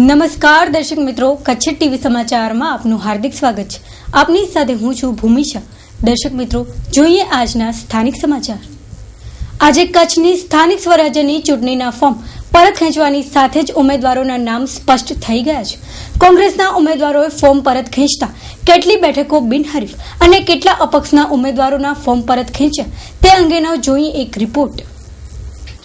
નમસ્કાર દર્શક મિત્રો, કચ્છ ટીવી સમાચારમાં આપનું હાર્દિક સ્વાગત છે. આપની સાથે હું છું ભૂમિશા. દર્શક મિત્રો, જોઈએ આજના સ્થાનિક સમાચાર. આજે કચ્છની સ્થાનિક સ્વરાજ્યની ચૂંટણીના ફોર્મ પરત ખેંચવાની સાથે જ ઉમેદવારોના નામ સ્પષ્ટ થઈ ગયા છે. કોંગ્રેસના ઉમેદવારોએ ફોર્મ પરત ખેંચતા કેટલી બેઠકો બિનહરીફ અને કેટલા અપક્ષના ઉમેદવારોના ફોર્મ પરત ખેંચ્યા તે અંગેનો જોઈએ એક રિપોર્ટ.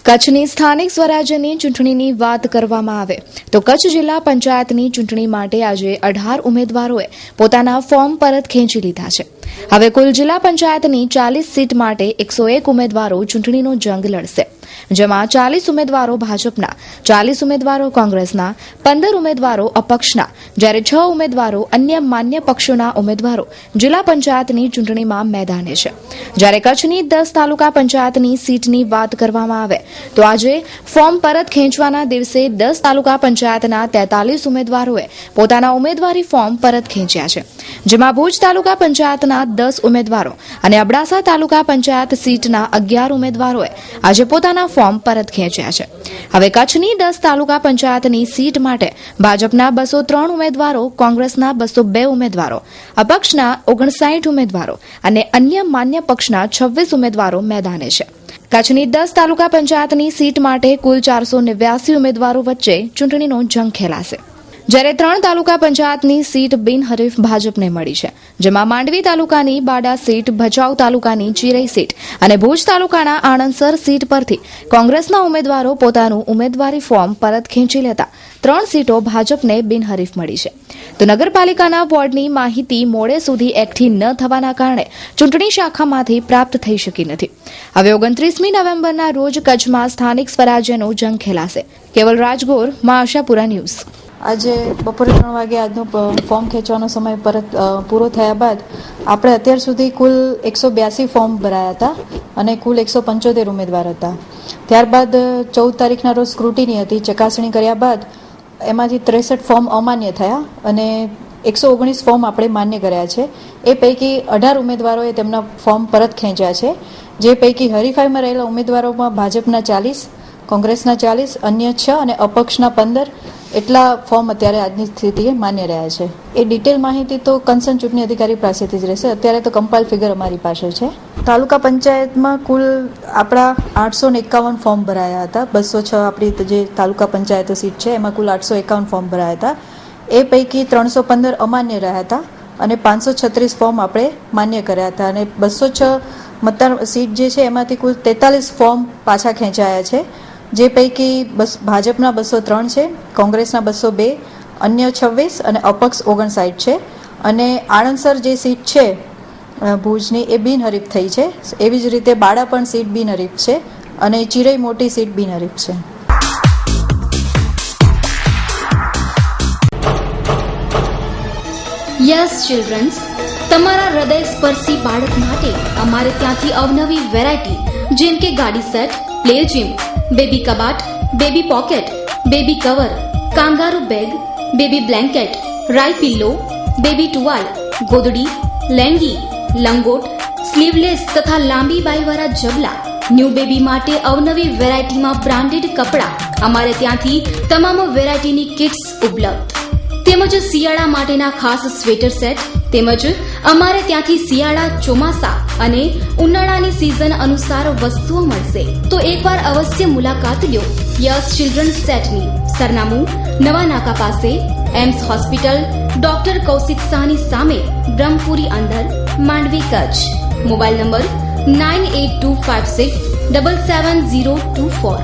કચ્છની સ્થાનિક સ્વરાજ્યની ચૂંટણીની વાત કરવામાં આવે તો કચ્છ જિલ્લા પંચાયતની ચૂંટણી માટે આજે 18 ઉમેદવારોએ પોતાના ફોર્મ પરત ખેંચી લીધા છે. હવે કુલ જિલ્લા પંચાયતની 40 સીટ માટે 101 ઉમેદવારો ચૂંટણીનો જંગ લડશે, જેમાં 40 ઉમેદવારો ભાજપના, 40 ઉમેદવારો કોંગ્રેસના, 15 ઉમેદવારો અપક્ષના, જ્યારે 6 ઉમેદવારો અન્ય માન્ય પક્ષોના ઉમેદવારો જિલ્લા પંચાયતની ચૂંટણીમાં મેદાને છે. જ્યારે કચ્છની 10 તાલુકા પંચાયતની સીટની વાત કરવામાં આવે તો આજે ફોર્મ પરત ખેંચવાના દિવસે 10 તાલુકા પંચાયતના 43 ઉમેદવારોએ પોતાના ઉમેદવારી ફોર્મ પરત ખેંચ્યા છે, જેમાં ભુજ તાલુકા પંચાયતના 10 ઉમેદવારો અને અબડાસા તાલુકા પંચાયત સીટના 11 ઉમેદવારોએ આજે પોતાના ફોર્મ પરત ખેંચ્યા છે. હવે કચ્છની 10 તાલુકા પંચાયતની સીટ માટે ભાજપના 203 ઉમેદવારો, કોંગ્રેસના 202 ઉમેદવારો, અપક્ષના 59 ઉમેદવારો અને અન્ય માન્ય પક્ષના 26 ઉમેદવારો મેદાને છે. કચ્છની 10 તાલુકા પંચાયતની સીટ માટે કુલ 489 ઉમેદવારો વચ્ચે ચૂંટણીનો જંગ ખેલાશે. જ્યારે 3 તાલુકા પંચાયતની સીટ બિનહરીફ ભાજપને મળી છે, જેમાં માંડવી તાલુકાની બાડા સીટ, ભચાઉ તાલુકાની ચિરઈ સીટ અને ભુજ તાલુકાના આણંદસર સીટ પરથી કોંગ્રેસના ઉમેદવારો પોતાનું ઉમેદવારી ફોર્મ પરત ખેંચી લેતા 3 સીટો ભાજપને બિનહરીફ મળી છે. તો નગરપાલિકાના વોર્ડની માહિતી મોડે સુધી એકઠી ન થવાના કારણે ચૂંટણી શાખામાંથી પ્રાપ્ત થઈ શકી નથી. હવે 29મી નવેમ્બરના રોજ કચ્છમાં સ્થાનિક સ્વરાજ્યનો જંગ ખેલાશે. કેવલ રાજગોર, માં આશાપુરા ન્યૂઝ. આજે બપોરે 3 વાગે આજનો ફોર્મ ખેંચવાનો સમય પરત પૂરો થયા બાદ આપણે અત્યાર સુધી કુલ 182 ફોર્મ ભરાયા હતા અને કુલ 175 ઉમેદવાર હતા. ત્યારબાદ 14 તારીખના રોજ સ્ક્રુટિની હતી. ચકાસણી કર્યા બાદ એમાંથી 63 ફોર્મ અમાન્ય થયા અને 119 ફોર્મ આપણે માન્ય કર્યા છે. એ પૈકી 18 ઉમેદવારોએ તેમના ફોર્મ પરત ખેંચ્યા છે. જે પૈકી હરીફાઈમાં રહેલા ઉમેદવારોમાં ભાજપના 40, કોંગ્રેસના 40, અન્ય 6 અને અપક્ષના 15 એટલા ફોર્મ અત્યારે આજની સ્થિતિએ માન્ય રહ્યા છે. એ ડિટેલ માહિતી તો કન્સર્ન ચૂંટણી અધિકારી પાસેથી જ રહેશે. અત્યારે તો કમ્પાઇલ ફિગર અમારી પાસે છે. તાલુકા પંચાયતમાં કુલ આપણા 851 ફોર્મ ભરાયા હતા. 206 આપણી જે તાલુકા પંચાયતો સીટ છે એમાં કુલ 851 ફોર્મ ભરાયા હતા. એ પૈકી 315 અમાન્ય રહ્યા હતા અને 536 ફોર્મ આપણે માન્ય કર્યા હતા અને 206 મતદાર સીટ જે છે એમાંથી કુલ 43 ફોર્મ પાછા ખેંચાયા છે. જે પૈકી ભાજપના 203 છે, કોંગ્રેસના 202, અન્ય 26 અને અપક્ષ 59 છે. અને આણંદસર જે સીટ છે ભુજની એ બિનહરીફ થઈ છે. એવી જ રીતે બાડા પણ સીટ બિનહરીફ છે અને ચિરઈ મોટી સીટ બિનહરીફ છે. યસ ચિલ્ડ્રન્સ, તમારા હૃદય સ્પર્શી બાળક માટે અમારે ત્યાંથી અવનવી વેરાયટી જેમ કે ગાડી સેટ, પ્લે જીમ, બેબી કબાટ, baby pocket, baby cover, kangaroo bag, baby blanket, રાઈ પિલ્લો, બેબી ટુવાલ, ગોદડી, લેંગી, લંગોટ, સ્લીવલેસ તથા લાંબી બાઈવાળા જબલા, ન્યૂ બેબી માટે અવનવી વેરાયટીમાં બ્રાન્ડેડ કપડાં અમારે ત્યાંથી તમામ વેરાયટીની કિટ્સ ઉપલબ્ધ, તેમજ શિયાળા માટેના ખાસ સ્વેટર સેટ, તેમજ અમારે ત્યાંથી શિયાળા, ચોમાસા અને ઉનાળાની સિઝન અનુસાર વસ્તુઓ મળશે. તો એકવાર અવશ્ય મુલાકાત લ્યો યસ ચિલ્ડ્રન સેટની. સરનામું નવા નાકા પાસે, એમ્સ હોસ્પિટલ, ડોક્ટર કૌશિક શાહની સામે, બ્રહ્મપુરી અંદર, માંડવી, કચ્છ. Mobile number 9825677024.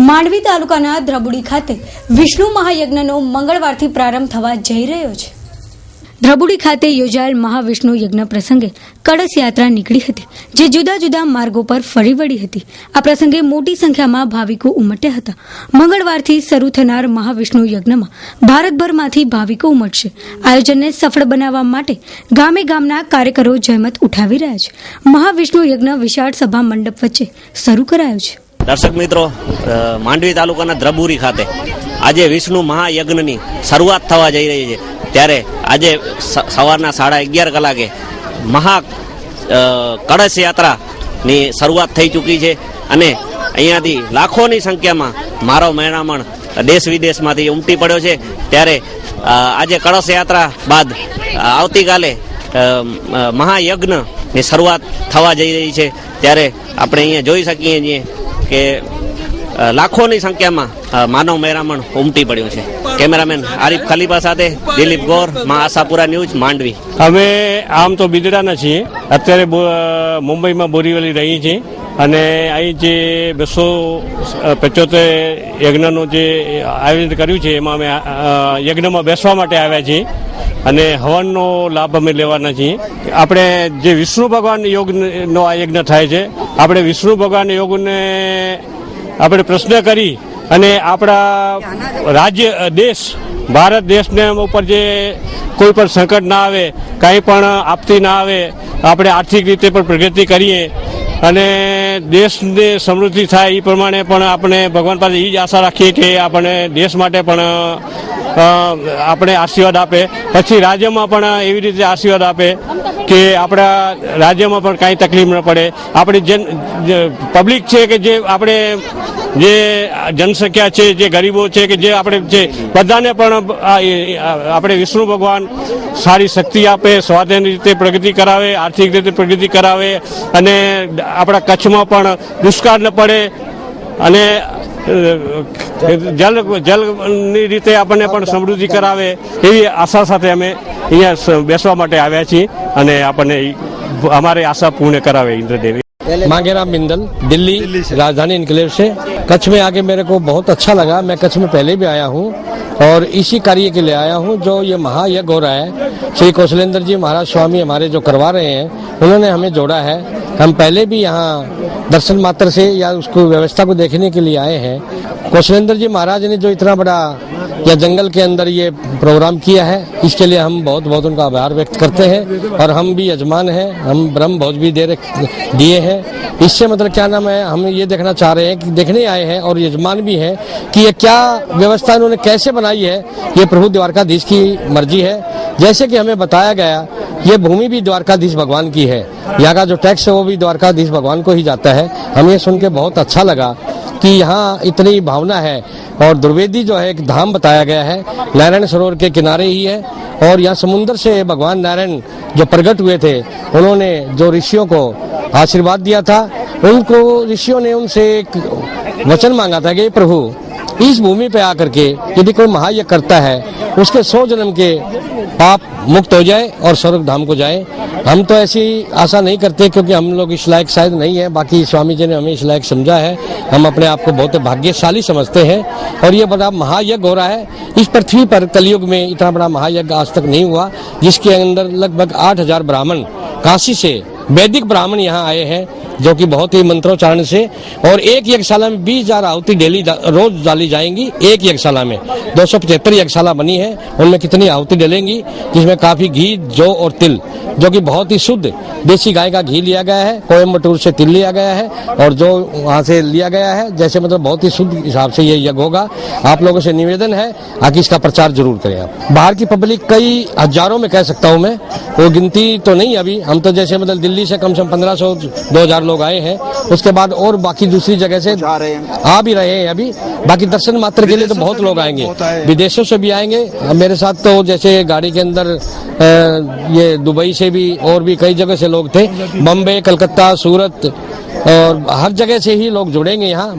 માંડવી તાલુકાના ધ્રબુડી ખાતે વિષ્ણુ મહાયજ્ઞનો મંગળવારથી પ્રારંભ થવા જઈ રહ્યો છે. ધ્રબુડી ખાતે યોજાયેલ મહાવિષ્ણુ યજ્ઞ પ્રસંગે કળશ યાત્રા નીકળી હતી, જે જુદા જુદા માર્ગો પર ફરી વળી હતી. આ પ્રસંગે મોટી સંખ્યામાં ભાવિકો ઉમટ્યા હતા. મંગળવારથી શરૂ થનાર મહાવિષ્ણુ યજ્ઞમાં ભારતભરમાંથી ભાવિકો ઉમટશે. આયોજનને સફળ બનાવવા માટે ગામે ગામના કાર્યકરો જહેમત ઉઠાવી રહ્યા છે. મહાવિષ્ણુ યજ્ઞ વિશાળ સભા મંડપ વચ્ચે શરૂ કરાયો છે. દર્શક મિત્રો, માંડવી તાલુકાના ધ્રબુરી ખાતે આજે વિષ્ણુ મહાયજ્ઞની શરૂઆત થવા જઈ રહી છે. ત્યારે આજે સવારના 11:30 કલાકે મહા કળશ યાત્રાની શરૂઆત થઈ ચૂકી છે અને અહીંયાથી લાખોની સંખ્યામાં મારો મહેરામણ દેશ વિદેશમાંથી ઉમટી પડ્યો છે. ત્યારે આજે કળશ યાત્રા બાદ આવતીકાલે મહાયજ્ઞની શરૂઆત થવા જઈ રહી છે. ત્યારે આપણે અહીંયા જોઈ શકીએ છીએ કે લાખોની સંખ્યામાં માનવ મહેરામણ ઉમટી પડ્યું છે. કેમેરામેન આરિફ ખલીફા સાથે દિલીપ ગોર, મા આશાપુરા ન્યૂઝ, માંડવી. અમે આમ તો બિદડાના છીએ, અત્યારે મુંબઈમાં બોરીવલી રહીએ છીએ અને અહીં જે 275 યજ્ઞનું જે આયોજન કર્યું છે એમાં અમે યજ્ઞમાં બેસવા માટે આવ્યા છીએ અને હવનનો લાભ અમે લેવાના છીએ. આપણે જે વિષ્ણુ ભગવાન યોગનો આ યજ્ઞ થાય છે, આપણે વિષ્ણુ ભગવાન યોગને આપણે પ્રશ્ન કરી અને આપણા રાજ્ય દેશ ભારત દેશને ઉપર જે કોઈ પણ સંકટ ના આવે, કાંઈ પણ આપતી ના આવે, આપણે આર્થિક રીતે પણ પ્રગતિ કરીએ અને દેશને સમૃદ્ધિ થાય એ પ્રમાણે પણ આપણે ભગવાન પાસે એ જ આશા રાખીએ કે આપણે દેશ માટે પણ આપણે આશીર્વાદ આપે. પછી રાજ્યમાં પણ એવી રીતે આશીર્વાદ આપે કે આપણા રાજ્યમાં પણ કાંઈ તકલીફ ન પડે. આપણી પબ્લિક છે કે જે આપણે જે જનસંખ્યા છે, જે ગરીબો છે કે જે આપણે છે, બધાને પણ આપણે વિષ્ણુ ભગવાન સારી શક્તિ આપે, સ્વાધીન રીતે પ્રગતિ કરાવે, આર્થિક રીતે પ્રગતિ કરાવે અને આપણા કચ્છમાં પણ દુષ્કાળ ન પડે અને જલની રીતે આપણને પણ સમૃદ્ધિ કરાવે એવી આશા સાથે અમે અહીંયા બેસવા માટે આવ્યા છીએ અને આપણને हमारे आशा पूर्ण करावे इंद्रदेवी। मांगेराम बिंदल, दिल्ली राजधानी इनक्लेव से। कच्छ में आके मेरे को बहुत अच्छा लगा। मैं कच्छ में पहले भी आया हूँ और इसी कार्य के लिए आया हूँ जो ये महायज्ञ हो रहा है। श्री कौशलेंद्र जी महाराज स्वामी हमारे जो करवा रहे हैं, उन्होंने हमें जोड़ा है। हम पहले भी यहाँ दर्शन मात्र से या उसको व्यवस्था को देखने के लिए आए हैं। कौशलेंद्र जी महाराज ने जो इतना बड़ा या जंगल के अंदर ये प्रोग्राम किया है, इसके लिए हम बहुत बहुत उनका आभार व्यक्त करते हैं। और हम भी यजमान हैं, हम ब्रह्म भोज भी दिए हैं। इससे मतलब क्या नाम है, हम ये देखना चाह रहे हैं कि देखने आए हैं और यजमान भी हैं कि ये क्या व्यवस्था इन्होंने कैसे बनाई है। ये प्रभु द्वारकाधीश की मर्जी है। जैसे कि हमें बताया गया, ये भूमि भी द्वारकाधीश भगवान की है, यहाँ का जो टैक्स है वो भी द्वारकाधीश भगवान को ही जाता है। हमें सुन के बहुत अच्छा लगा कि यहाँ इतनी भावना है। और दुर्वेदी जो है एक धाम बताया गया है, नारायण सरोवर के किनारे ही है। और यहाँ समुन्द्र से भगवान नारायण जो प्रकट हुए थे, उन्होंने जो ऋषियों को आशीर्वाद दिया था, उनको ऋषियों ने उनसे एक वचन मांगा था कि प्रभु इस भूमि पे आकर के यदि कोई महायज्ञ करता है, उसके 100 जन्म के पाप मुक्त हो जाए और स्वर्ग धाम को जाए। हम तो ऐसी आशा नहीं करते क्योंकि हम लोग इस लायक शायद नहीं है, बाकी स्वामी जी ने हमें इस लायक समझा है। हम अपने आप को बहुत भाग्यशाली समझते हैं। और ये बड़ा महायज्ञ हो रहा है इस पृथ्वी पर। कलयुग में इतना बड़ा महायज्ञ आज तक नहीं हुआ, जिसके अंदर लगभग 8000 ब्राह्मण काशी से वैदिक ब्राह्मण यहाँ आए हैं, जो कि बहुत ही मंत्रोच्चारण से। और एक यज्ञशाला में 20,000 आहुति डेली रोज डाली जाएंगी। एक यज्ञशाला में 275 यज्ञशाला बनी है, उनमें कितनी आहुति डलेंगी, जिसमें काफी घी, जौ और तिल, जो कि बहुत ही शुद्ध देसी गाय का घी लिया गया है, कोयम्बटूर से तिल लिया गया है और जो वहाँ से लिया गया है, जैसे मतलब बहुत ही शुद्ध हिसाब से ये यज्ञ होगा। आप लोगों से निवेदन है आगे इसका प्रचार जरूर करें आप। बाहर की पब्लिक कई हजारों में कह सकता हूँ मैं, वो गिनती तो नहीं अभी। हम तो जैसे मतलब दिल्ली से कम से कम 1500-2000 लोग आए हैं, उसके बाद और बाकी दूसरी जगह से आ भी रहे हैं अभी। बाकी दर्शन मात्र के लिए तो बहुत लोग आएंगे, विदेशों से भी आएंगे। मेरे साथ तो जैसे गाड़ी के अंदर ये दुबई से भी और भी कई जगह से लोग थे, बम्बई, कलकत्ता, सूरत और हर जगह से ही लोग जुड़ेंगे यहाँ।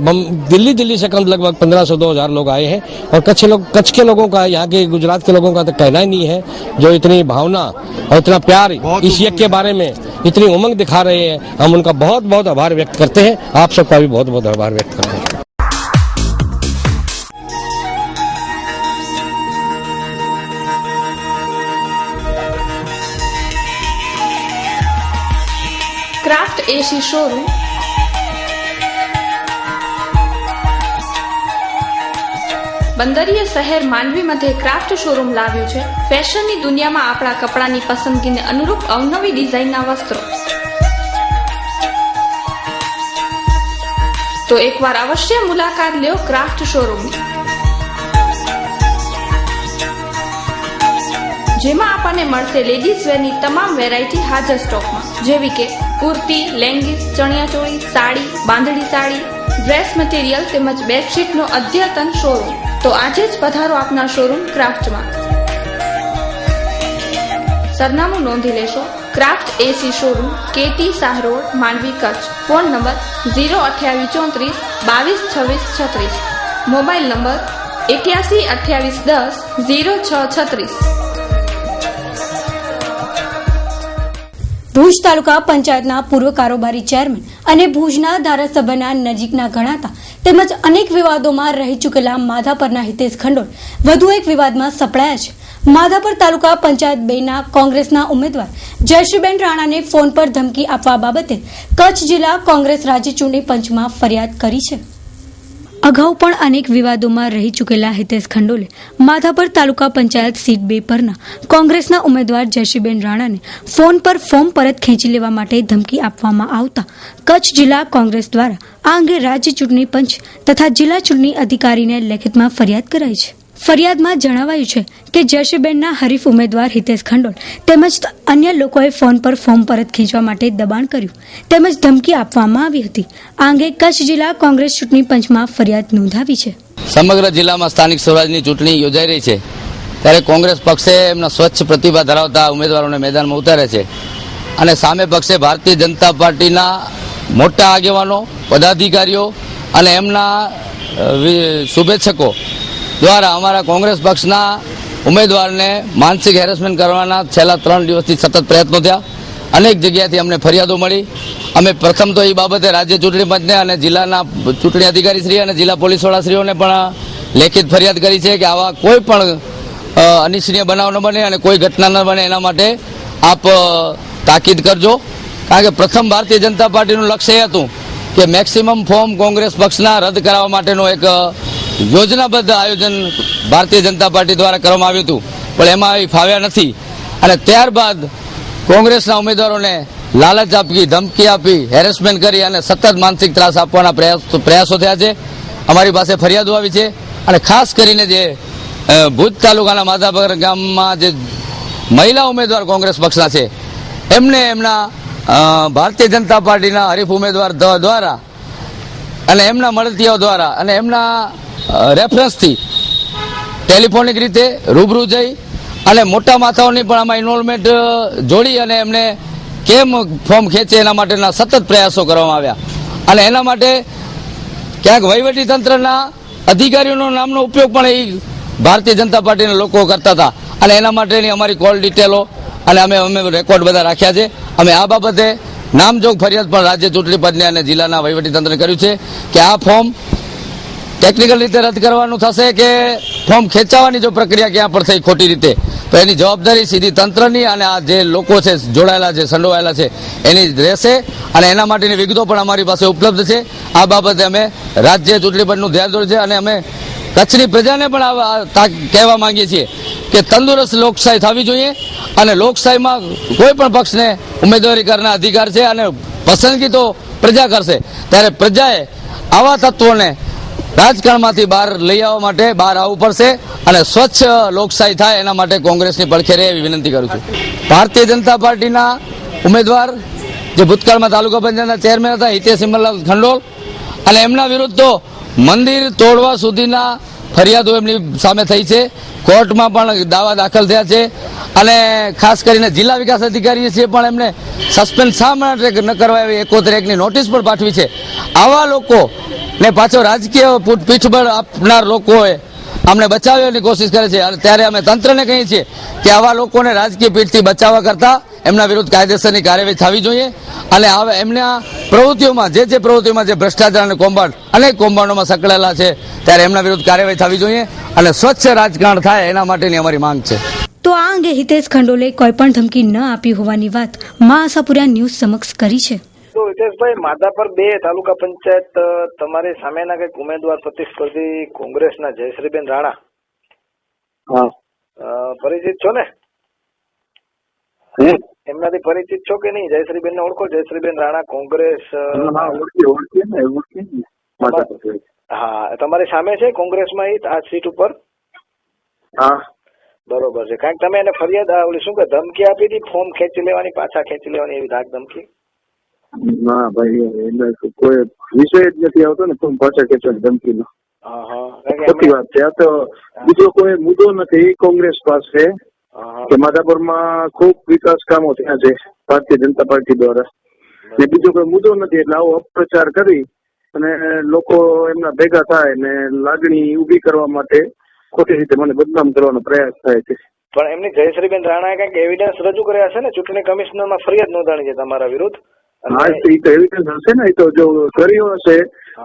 दिल्ली से कम लगभग 1500-2000 लोग आए हैं। और कच्छ के लोगों का, यहाँ के गुजरात के लोगों का तो कहना ही नहीं है, जो इतनी भावना और इतना प्यार इस यज्ञ के बारे में इतनी उमंग दिखा रहे हैं। हम उनका बहुत बहुत आभार व्यक्त करते हैं। आप सबका भी बहुत बहुत आभार व्यक्त करते हैं। ક્રાફ્ટ એસી શોરૂમ બંદરીય શહેર માંડવી મધ્યે ક્રાફ્ટ શોરૂમ લાવ્યું છે ફેશનની દુનિયામાં આપણા કપડાની પસંદગીને અનુરૂપ અવનવી ડિઝાઇનના વસ્ત્રો। તો એકવાર અવશ્ય મુલાકાત લ્યો ક્રાફ્ટ શોરૂમની, જેમાં આપણને મળશે લેડીઝ વેરની તમામ વેરાયટી હાજર સ્ટોકમાં, જેવી કે કુર્તી, લેંગીસ, ચણિયાચોળી, સાડી, બાંધણી સાડી, ડ્રેસ મટીરિયલ તેમજ બેડશીટનો અદ્યતન શોરૂમ। તો આજે જ પધારો આપના શોરૂમ ક્રાફ્ટમાં. સરનામું નોંધી લેશો. Craft AC showroom, KT Shah road, Mandvi, Kutch. Phone number 02834 222636. Mobile number 812810 0636. Bhuj taluka પંચાયતના પૂર્વ કારોબારી ચેરમેન અને ભુજના ધારાસભ્યના નજીકના ગણાતા તેમજ અનેક વિવાદોમાં રહી ચૂકેલા માધાપરના હિતેશ ખંડોળ વધુ એક વિવાદમાં સપડાયા છે. માધાપર તાલુકા પંચાયત 2ના કોંગ્રેસના ઉમેદવાર જયશ્રીબેન રાણાને ફોન પર ધમકી આપવા બાબતે કચ્છ જિલ્લા કોંગ્રેસ રાજ્ય ચૂંટણી પંચમાં ફરિયાદ કરી છે. અગાઉ પણ અનેક વિવાદોમાં રહી ચૂકેલા હિતેશ ખંડોલે માધાપર તાલુકા પંચાયત સીટ 2 પરના કોંગ્રેસના ઉમેદવાર જયશ્રીબેન રાણાને ફોન પર ફોર્મ પરત ખેંચી લેવા માટે ધમકી આપવામાં આવતા કચ્છ જિલ્લા કોંગ્રેસ દ્વારા આ અંગે રાજ્ય ચૂંટણી પંચ તથા જિલ્લા ચૂંટણી અધિકારીને લેખિતમાં ફરિયાદ કરાઈ છે. ફરિયાદમાં જણાવાયું છે કે જયશ્રીબેનના હરીફ ઉમેદવાર હિતેશ ખંડોળ તેમજ અન્ય લોકોએ ફોન પર ફોર્મ પરત ખેંચવા માટે દબાણ કર્યું તેમજ ધમકી આપવામાં આવી હતી. આ અંગે કચ્છ જિલ્લા કોંગ્રેસ ચૂંટણી પંચમાં ફરિયાદ નોંધાવી છે. સમગ્ર જિલ્લામાં સ્થાનિક સ્વરાજની ચૂંટણી યોજાઈ રહી છે ત્યારે કોંગ્રેસ પક્ષે એમના સ્વચ્છ પ્રતિભા ધરાવતા ઉમેદવારોને મેદાનમાં ઉતારે છે અને સામે પક્ષે ભારતીય જનતા પાર્ટીના મોટા આગેવાનો, પદાધિકારીઓ અને એમના શુભેચ્છકો દ્વારા અમારા કોંગ્રેસ પક્ષના ઉમેદવારને માનસિક હેરેસમેન્ટ કરવાના છેલ્લા 3 દિવસથી સતત પ્રયત્નો થયા. અનેક જગ્યાએથી અમને ફરિયાદો મળી. અમે પ્રથમ તો એ બાબતે રાજ્ય ચૂંટણી પંચને અને જિલ્લાના ચૂંટણી અધિકારીશ્રી અને જિલ્લા પોલીસ વડાશ્રીઓને પણ લેખિત ફરિયાદ કરી છે કે આવા કોઈ પણ અનિચ્છનીય બનાવ ન બને અને કોઈ ઘટના ન બને એના માટે આપ તાકીદ કરજો. કારણ કે પ્રથમ ભારતીય જનતા પાર્ટીનું લક્ષ્ય એ હતું કે મેક્સિમમ ફોર્મ કોંગ્રેસ પક્ષના રદ કરાવવા માટેનો એક યોજનાબદ્ધ આયોજન ભારતીય જનતા પાર્ટી દ્વારા કરવામાં આવ્યું હતું, પણ એમાં એ ફાવ્યા નથી અને ત્યારબાદ કોંગ્રેસના ઉમેદવારોને લાલચ આપી, ધમકી આપી, હેરેસમેન્ટ કરી અને સતત માનસિક ત્રાસ આપવાના પ્રયાસો થયા છે. અમારી પાસે ફરિયાદો આવી છે અને ખાસ કરીને જે ભુજ તાલુકાના માધાપર ગામમાં જે મહિલા ઉમેદવાર કોંગ્રેસ પક્ષના છે એમને એમના ભારતીય જનતા પાર્ટીના હરીફ ઉમેદવાર દ્વારા અને એમના મળતીઓ દ્વારા અને એમના રેફરન્સથી ટેલિફોનિક રીતે રૂબરૂ જઈ અને મોટા માથાઓની પણ આમાં ઇન્વોલ્વમેન્ટ જોડી અને એમને કેમ ફોર્મ ખેંચે એના માટેના સતત પ્રયાસો કરવામાં આવ્યા અને એના માટે ક્યાંક વહીવટી તંત્રના અધિકારીઓનો નામનો ઉપયોગ પણ એ ભારતીય જનતા પાર્ટીના લોકો કરતા હતા અને એના માટેની અમારી કોલ ડિટેલો અને અમે રેકોર્ડ બધા રાખ્યા છે. અમે આ બાબતે નામજોગ ફરિયાદ પણ રાજ્ય ચૂંટણી પંચને અને જિલ્લાના વહીવટી તંત્રને કર્યું છે કે આ ફોર્મ ટેકનિકલ રીતે રદ કરવાનું થશે કે ફોર્મ ખેંચાવાની જો પ્રક્રિયા ક્યાં પણ થઈ ખોટી રીતે તો એની જવાબદારી સીધી તંત્રની અને આ જે લોકો છે જોડાયેલા છે, સંડોવાયેલા છે એની રહેશે અને એના માટેની વિગતો પણ અમારી પાસે ઉપલબ્ધ છે. આ બાબતે અમે રાજ્ય ચૂંટણી પંચનું ધ્યાન દોર્યું છે અને અમે કચ્છની પ્રજાને પણ કહેવા માંગીએ છીએ કે તંદુરસ્ત લોકશાહી થવી જોઈએ અને લોકશાહીમાં કોઈ પણ પક્ષને ઉમેદવારી કરવાના અધિકાર છે અને પસંદગી તો પ્રજા કરશે. ત્યારે પ્રજાએ આવા તત્વોને રાજકારણમાંથી બહાર લઈ આવવા માટે બહાર આવવું પડશે અને સ્વચ્છ લોકશાહી થાય એના માટે કોંગ્રેસની પડખે રહે એવી વિનંતી કરું છું. ભારતીય જનતા પાર્ટીના ઉમેદવાર જે ભૂતકાળમાં તાલુકા પંચાયતના ચેરમેન હતા હિતેશ ખંડોળ અને એમના વિરુદ્ધ તો મંદિર તોડવા સુધીના ફરિયાદો એમની સામે થઈ છે. કોર્ટમાં પણ દાવા દાખલ થયા છે અને ખાસ કરીને જિલ્લા વિકાસ અધિકારીએ છે પણ એમને સસ્પેન્ડ શા માટે ન કરવા એવી 71 નોટિસ પણ પાઠવી છે. આવા લોકો ને પાછો રાજકીય પીઠબળ આપનાર લોકોએ અમને બચાવવાની કોશિશ કરે છે. ત્યારે અમે તંત્રને કહીએ છીએ કે આવા લોકોને રાજકીય પીઠથી બચાવવા કરતા એમના વિરુદ્ધ કાયદેસરની કાર્યવાહી થવી જોઈએ અને હવે એમના પ્રવૃત્તિઓમાં જે પ્રવૃત્તિઓમાં જે ભ્રષ્ટાચાર અને કૌભાંડ અનેક કૌભાંડોમાં સંકળાયેલા છે ત્યારે એમના વિરુદ્ધ કાર્યવાહી થવી જોઈએ અને સ્વચ્છ રાજકારણ થાય એના માટેની અમારી માંગ છે. તો આ અંગે હિતેશ ખંડોલે કોઈ પણ ધમકી ન આપી હોવાની વાત મા આશાપુરા ન્યૂઝ સમક્ષ કરી છે. તો હિતેશભાઈ, માધાપર 2 તાલુકા પંચાયત તમારી સામેના કઈક ઉમેદવાર પ્રતિસ્પર્ધી કોંગ્રેસના જયશ્રીબેન રાણા પરિચિત છો ને? એમનાથી પરિચિત છો કે નહીં? જયશ્રીબેન ને ઓળખો? જયશ્રીબેન રાણા કોંગ્રેસ. હા, તમારી સામે છે કોંગ્રેસમાં આ સીટ ઉપર. હા બરોબર છે. કારણ કે તમે એને ફરિયાદ ઓલી શું કે ધમકી આપી હતી ફોર્મ ખેંચી લેવાની, પાછા ખેંચી લેવાની એવી ધાક ધમકી? ના ભાઈ, એને કોઈ વિષય જ નથી આવતો ને ફોર્મ પાછા ખેંચવાની ધમકીનો. હા હા કારણ કે ખોટી વાત છે. આ તો બીજો કોઈ મુદ્દો નથી કોંગ્રેસ પાસે કે માધાપરમાં ખૂબ વિકાસ કામો થયા છે ભારતીય જનતા પાર્ટી દ્વારા, ને બીજો કોઈ મુદ્દો નથી. એટલે આવો અપપ્રચાર કરી અને લોકો એમના ભેગા થાય ને લાગણી ઉભી કરવા માટે ખોટી રીતે મને બદનામ કરવાનો પ્રયાસ થાય છે. પણ એમની જયશ્રીબેન રાણાએ કંઈક એવિડન્સ રજૂ કર્યા છે ને, ચૂંટણી કમિશનરમાં ફરિયાદ નોંધાણી છે તમારા વિરુદ્ધ. હા, એ તો એવિડન્સ હશે ને. એ તો જો કર્યો હશે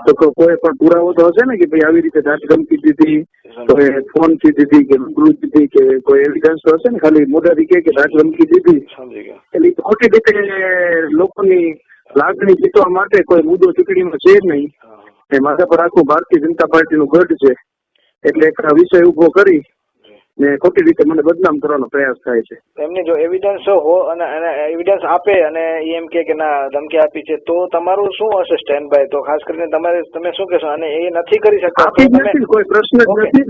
તો કોઈ પણ પુરાવો તો હશે ને કે ભાઈ આવી રીતે ધાક ધમકી દીધી, કોઈ ફોન થી દીધી કે રૂબરૂ દીધી, કે કોઈ એવિડન્સ તો હશે ને. ખાલી મોઢાથી કે ધાક ધમકી દીધી એટલે ખોટી રીતે લોકોની લાગણી જીતવા માટે કોઈ મુદ્દો ચૂંટણીમાં છે જ નહીં. એ માથા પર આખું ભારતીય જનતા પાર્ટીનું ગઢ છે એટલે એક વિષય ઉભો કરી ને ખોટી રીતે મને બદનામ કરવાનો પ્રયાસ થાય છે. એમને જો એવિડન્સ હો અને એવિડન્સ આપે અને એમ કે ના ધમકી આપી છે તો તમારું શું હશે સ્ટેન્ડ બાય? તો ખાસ કરીને તમે શું કહેશો? અને એ નથી કરી શકતા કોઈ પ્રશ્ન જ નથી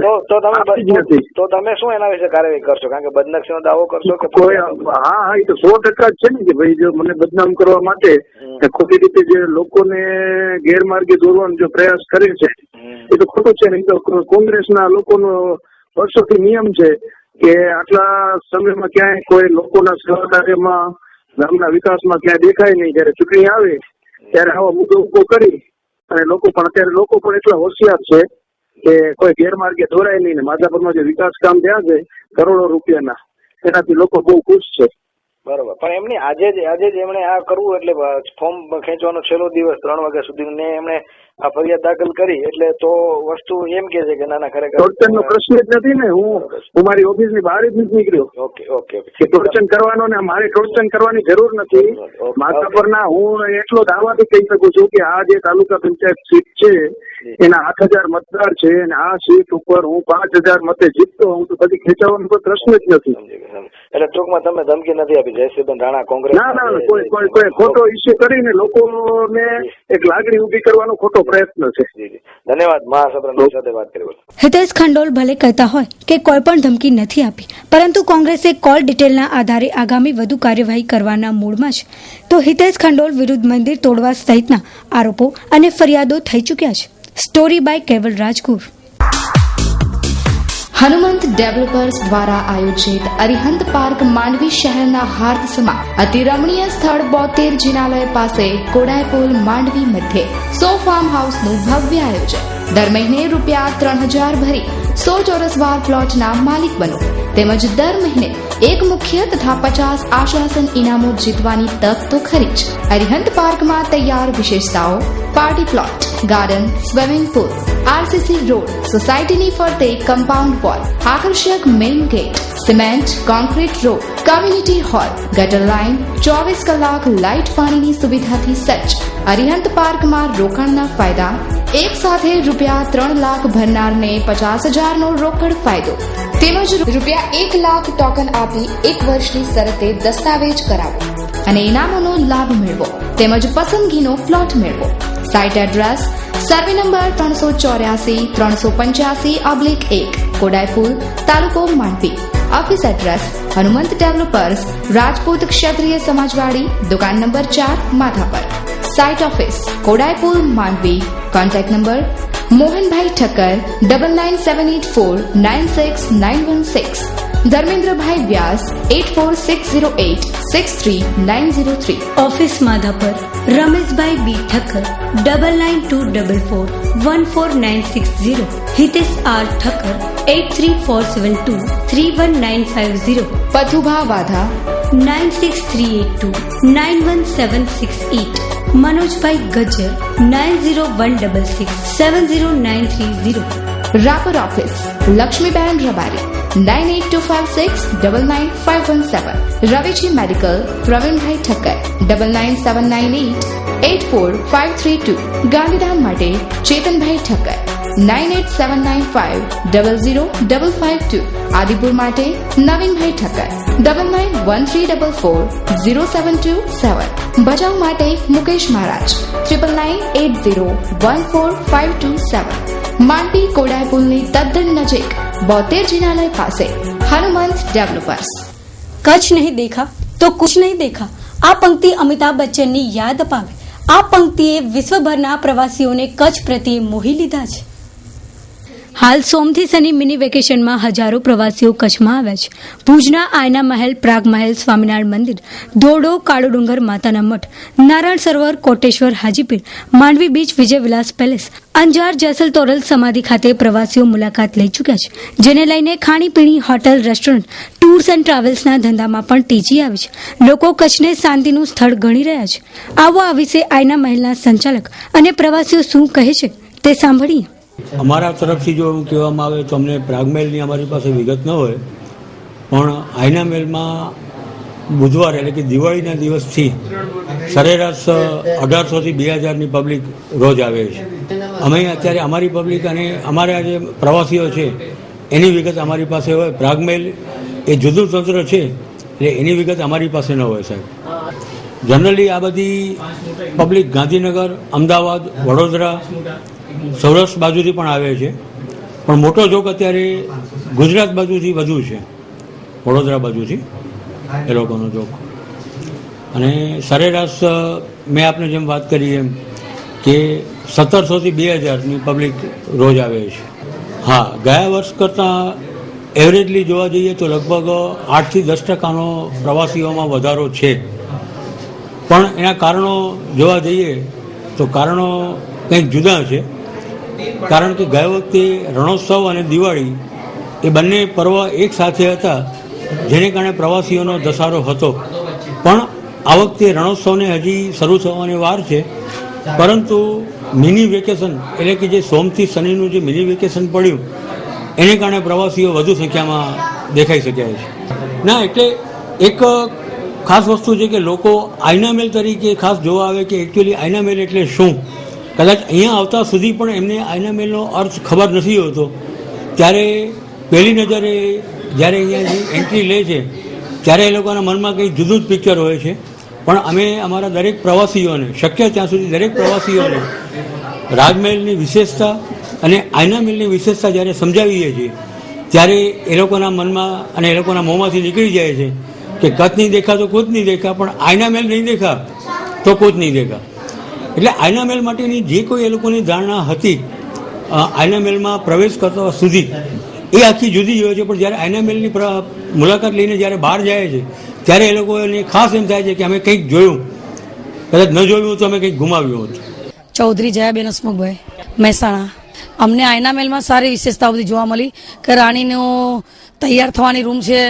તો તમે શું એના વિશે કાર્યવાહી કરશો? કારણ કે બદનક્ષીનો દાવો કરશો કે કોઈ? હા, એ તો 100% જ છે ને કે ભાઈ જો મને બદનામ કરવા માટે ખોટી રીતે જે લોકોને ગેરમાર્ગે દોરવાનો જો પ્રયાસ કરે છે એ તો ખોટું છે ને. એ તો કોંગ્રેસના લોકોનો વર્ષોથી નિયમ છે કે આટલા સમયમાં ક્યાંય કોઈ લોકોના સહકાર્યમાં ગામના વિકાસમાં ક્યાંય દેખાય નહીં. જયારે ચૂંટણી આવે ત્યારે આવા મુદ્દો ઉભો કરી અને લોકો પણ એટલા હોશિયાર છે કે કોઈ ગેરમાર્ગે દોરાય નહીં. ને માધાપરમાં જે વિકાસ કામ થયા છે કરોડો રૂપિયાના, એનાથી લોકો બહુ ખુશ છે. બરોબર. પણ એમની આજે જ એમણે આ કરવું એટલે ફોર્મ ખેંચવાનો છેલ્લો દિવસ 3 વાગ્યા સુધી ને એમણે આ ફરિયાદ દાખલ કરી એટલે તો વસ્તુ એમ કે છે કે ના ખરેખર ટોર્ચનનો પ્રશ્ન જ નથી ને. હું મારી ઓફિસની બહાર જ નથી નીકળ્યો. ઓકે ટોર્ચન કરવાનો ને મારે ટોર્ચન કરવાની જરૂર નથી. માધાપરના હું એટલો દાવાથી કહી શકું છું કે આ જે તાલુકા પંચાયત સીટ છે એના 8000 મતદાર છે અને આ સીટ ઉપર હું 5000 મતે જીતતો હું તો કદી ખેંચાવાનો કોઈ પ્રશ્ન જ નથી. એટલે ટૂંકમાં તમે ધમકી નથી આપી જયશ્રીબેન રાણા કોંગ્રેસ? ના, કોઈ ખોટો ઇસ્યુ કરીને લોકોને એક લાગણી ઉભી કરવાનો ખોટો પ્રયત્ન છે. ધન્યવાદ. મહાસભ્ય સાથે વાત કરી. હિતેશ ખંડોલ ભલે કહેતા હોય કે કોઈ પણ ધમકી નથી આપી, પરંતુ કોંગ્રેસે કોલ ડિટેલના આધારે આગામી વધુ કાર્યવાહી કરવાના મૂડમાં છે. તો હિતેશ ખંડોલ વિરુદ્ધ મંદિર તોડવા સહિતના આરોપો અને ફરિયાદો થઈ ચૂક્યા છે. સ્ટોરી બાય કેવલ રાજગુર. હનુમંત ડેવલપર્સ દ્વારા આયોજિત અરિહંત પાર્ક માંડવી શહેરના હાર્દસમાં અતિ રમણીય સ્થળ 72 જિનાલય પાસે કોડાય પુલ માંડવી મધ્યે 100 ફાર્મ હાઉસનું ભવ્ય આયોજન. દર મહિને ₹3000 ભરી 100 ચોરસ વાર પ્લોટના માલિક બનો તેમજ દર મહિને એક મુખ્ય તથા 50 આશ્વાસન ઇનામો જીતવાની તક તો ખરી જ. અરિહંત પાર્કમાં તૈયાર વિશેષતાઓ: party plot, garden, swimming pool, RCC road, સોસાયટીની ફરતે કમ્પાઉન્ડ વોલ, આકર્ષક main gate, cement concrete road, community hall, ગટર લાઇન, 24 કલાક લાઇટ પાણીની સુવિધાથી સજ્જ. અરિહંત પાર્કમાં રોકાણના ફાયદા: એક સાથે ₹3 લાખ ભરનારને 50,000નો રોકડ ફાયદો તેમજ ₹1 લાખ ટોકન આપી 1 વર્ષની શરતે દસ્તાવેજ કરાવો અને ઇનામોનો લાભ મેળવો તેમજ પસંદગીનો પ્લોટ મેળવો. Site address: survey number 384-385/1 Kodaypur, તાલુકો Mandvi. Office address: Hanumant developers, Rajput Kshatriya Samajwadi, દુકાન number 4, Madhapar. Site office: Kodaypur, Mandvi. Contact number: Mohanbhai Thakkar 9974969916, Dharmendrabhai Vyas 8460863903. Office Madhapar Rameshbhai B Thakkar 9924414960, Hitesh R Thakkar 8347231950, Pathubha Vadha 9638291768, Manojbhai Gajjar 9016670930. Rapar office: Laxmiben Rabari 9825699517, Raveji medical Pravinbhai Thakkar 997998845532, Gandhidham માટે ચેતનભાઈ ઠક્કર 9879500552, આદિપુર માટે નવીનભાઈ ઠક્કર 9913440727, ભચાઉ માટે મુકેશ મહારાજ 9998014527. માંડવી કોડાય પુલની તદ્દન નજીક 72 જિનાલય પાસે હનુમંત ડેવલપર્સ. કચ્છ નહીં દેખા તો કુછ નહીં દેખા. આ પંક્તિ અમિતાભ બચ્ચનની યાદ અપાવે. આ પંક્તિએ વિશ્વભરના પ્રવાસીઓને કચ્છ પ્રત્યે મોહી લીધા છે. હાલ સોમથી શનિ મિની વેકેશનમાં હજારો પ્રવાસીઓ કચ્છમાં આવ્યા છે. ભુજના આયના મહેલ, પ્રાગ મહેલ, સ્વામિનારાયણ મંદિર, ધોરડો, કાળો ડુંગર, માતાના મઠ, નારાયણ સરોવર, કોટેશ્વર, હાજીપીર, માંડવી બીચ, વિજય વિલાસ પેલેસ, અંજાર, જેસલ તોરલ સમાધિ ખાતે પ્રવાસીઓ મુલાકાત લઈ ચૂક્યા છે, જેને લઈને ખાણીપીણી, હોટલ, રેસ્ટોરન્ટ, ટૂર્સ એન્ડ ટ્રાવેલ્સના ધંધામાં પણ તેજી આવી છે. લોકો કચ્છને શાંતિનું સ્થળ ગણી રહ્યા છે. આવો આ વિશે આયના મહેલના સંચાલક અને પ્રવાસીઓ શું કહે છે તે સાંભળીએ. અમારા તરફથી જો એવું કહેવામાં આવે તો અમને પ્રાગમહેલની અમારી પાસે વિગત ન હોય, પણ આયના મહેલમાં બુધવાર એટલે કે દિવાળીના દિવસથી સરેરાશ 1800થી 2000ની પબ્લિક રોજ આવે છે. અમે અત્યારે અમારી પબ્લિક અને અમારા જે પ્રવાસીઓ છે એની વિગત અમારી પાસે હોય. પ્રાગમહેલ એ જુદું તંત્ર છે એટલે એની વિગત અમારી પાસે ન હોય સાહેબ. જનરલી આ બધી પબ્લિક ગાંધીનગર, અમદાવાદ, વડોદરા, સૌરાષ્ટ્ર બાજુથી પણ આવે છે, પણ મોટો જોક અત્યારે ગુજરાત બાજુથી વધુ છે, વડોદરા બાજુથી એ લોકોનો જોક. અને સરેરાશ મેં આપને જેમ વાત કરી એમ કે 1700થી 2000ની પબ્લિક રોજ આવે છે. હા, ગયા વર્ષ કરતાં એવરેજલી જોવા જઈએ તો લગભગ 8થી 10% પ્રવાસીઓમાં વધારો છે. પણ એના કારણો જોવા જઈએ તો કારણો કંઈક જુદા છે. કારણ કે ગયા વખતે રણોત્સવ અને દિવાળી એ બંને પર્વ એક સાથે હતા, જેને કારણે પ્રવાસીઓનો ધસારો હતો. પણ આ વખતે રણોત્સવને હજી શરૂ થવાની વાર છે, પરંતુ મિની વેકેશન એટલે કે જે સોમથી શનિનું જે મિની વેકેશન પડ્યું એને કારણે પ્રવાસીઓ વધુ સંખ્યામાં દેખાઈ શક્યા છે. ના, એટલે એક ખાસ વસ્તુ છે કે લોકો આયના મહેલ તરીકે ખાસ જોવા આવે કે એકચ્યુઅલી આયના મહેલ એટલે શું. કદાચ અહીંયા આવતા સુધી પણ એમને આયના મહેલનો અર્થ ખબર નથી હોતો. ત્યારે પહેલી નજરે જ્યારે અહીંયા એન્ટ્રી લે છે ત્યારે એ લોકોના મનમાં કંઈ જુદું જ પિક્ચર હોય છે. પણ અમે અમારા દરેક પ્રવાસીઓને, શક્ય ત્યાં સુધી દરેક પ્રવાસીઓને રાજમહેલની વિશેષતા અને આયના મહેલની વિશેષતા જ્યારે સમજાવીએ છીએ ત્યારે એ લોકોના મનમાં અને એ લોકોના મોંમાંથી નીકળી જાય છે કે કચ્છ નહીં દેખા તો કુછ નહીં દેખા, પણ આયના મહેલ નહીં દેખા તો કુછ નહીં દેખા. એટલે આયના મહેલ માટેની જે કોઈ એ લોકોની ધારણા હતી આયના મહેલમાં પ્રવેશ કરતા સુધી એ આખી જુદી હોય છે. પણ જ્યારે આયના મહેલની મુલાકાત લઈને જ્યારે બહાર જાય છે ત્યારે એ લોકોને ખાસ એમ થાય છે કે અમે કંઈક જોયું, કદાચ ન જોયું તો અમે કંઈક ગુમાવ્યું હતું. ચૌધરી જયાબેન હસમુખભાઈ, મહેસાણા. અમને આયના મહેલમાં સારી વિશેષતાઓ બધી જોવા મળી કે રાણીનો તૈયાર થવાની રૂમ છે,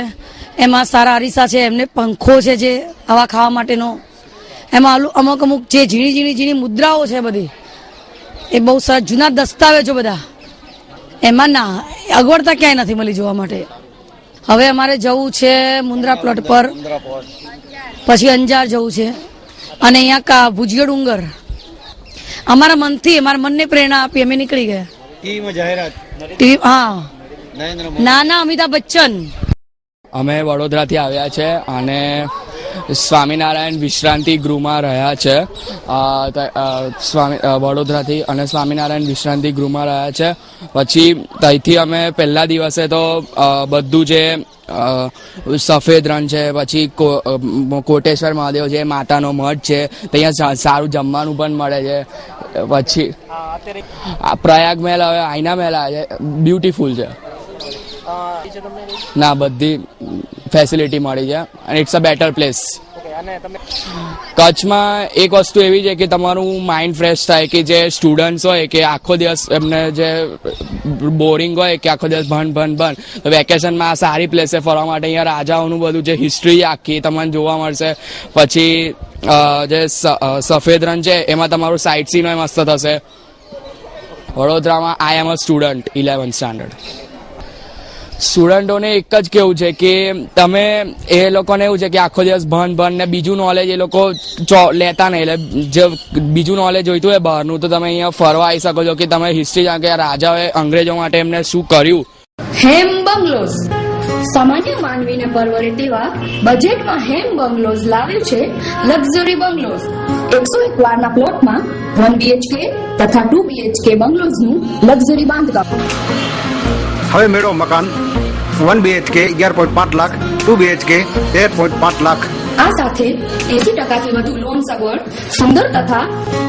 એમાં સારા અરીસા છે, એમને પંખો છે જે હવા ખાવા માટેનો, એમાં અમુક જે ઝીણી મુદ્રાઓ છે બધી એ બહુ સરસ જૂના દસ્તાવેજો બધા, એમાં ના અગવડતા ક્યાંય નથી મળી જોવા માટે. હવે અમારે જવું છે મુન્દ્રા પ્લોટ પર, પછી અંજાર જવું છે, અને અહીંયા ભુજિયો ડુંગર. અમારા મનથી, અમારા મનને પ્રેરણા આપી અમે નીકળી ગયા. હા, ના, અમિતાભ બચ્ચન. અમે વડોદરાથી આવ્યા છે અને સ્વામિનારાયણ વિશ્રાંતિ ગૃહમાં રહ્યા છે વડોદરાથી, અને સ્વામિનારાયણ વિશ્રાંતિ ગૃહમાં રહ્યા છે. પછી ત્યાંથી અમે પહેલા દિવસે તો બધું જે સફેદ રણ છે, પછી કોટેશ્વર મહાદેવ છે, માતાનો મઠ છે, ત્યાં સારું જમવાનું પણ મળે છે. પછી પ્રયાગ મહેલ, હવે આયના મહેલ આવે છે, બ્યુટીફુલ છે. ના, બધી ફેસિલિટી મળી છે અને ઇટ્સ અ બેટર પ્લેસ. કચ્છમાં એક વસ્તુ એવી છે કે તમારું માઇન્ડ ફ્રેશ થાય, કે જે સ્ટુડન્ટ્સ હોય કે આખો દિવસ એમને જે બોરિંગ હોય કે આખો દિવસ ભણ તો વેકેશનમાં આ સારી પ્લેસ છે ફરવા માટે. અહીંયા રાજાઓનું બધું જે હિસ્ટ્રી આખી તમને જોવા મળશે. પછી જે સફેદ રણ છે એમાં તમારું સાઇટ સીન મસ્ત થશે. વડોદરામાં આઈ એમ અ સ્ટુડન્ટ 11th સ્ટાન્ડર્ડ. સ્ટુડન્ટોને એક જ કેવું છે કે તમે એ લોકોને એવું છે કે આખો દિવસ ભણ ને બીજું નોલેજ એ લોકો લેતા નહીં. એટલે જે બીજું નોલેજ જોઈતું હોય બહારનું તો તમે અહીંયા ફરવા આવી શકો છો, કે તમે હિસ્ટ્રી જાણો કે રાજાઓએ અંગ્રેજો માટે એમને શું કર્યું. હેમ બંગલોઝ સામાન્ય માનવીને પરવડે તેવા બજેટમાં હેમ બંગલોઝ લાવે છે લક્ઝરી બંગલોઝ. 101 પ્લોટમાં 1 BHK તથા 2 BHK બંગલોઝનું લક્ઝરી બાંધકામ. હવે મેળો મકાન 1 BHK 11.5 લાખ, 2 BHK 13.5 લાખ. આ સાથે 80% વધુ લોન સગવડ, સુંદર તથા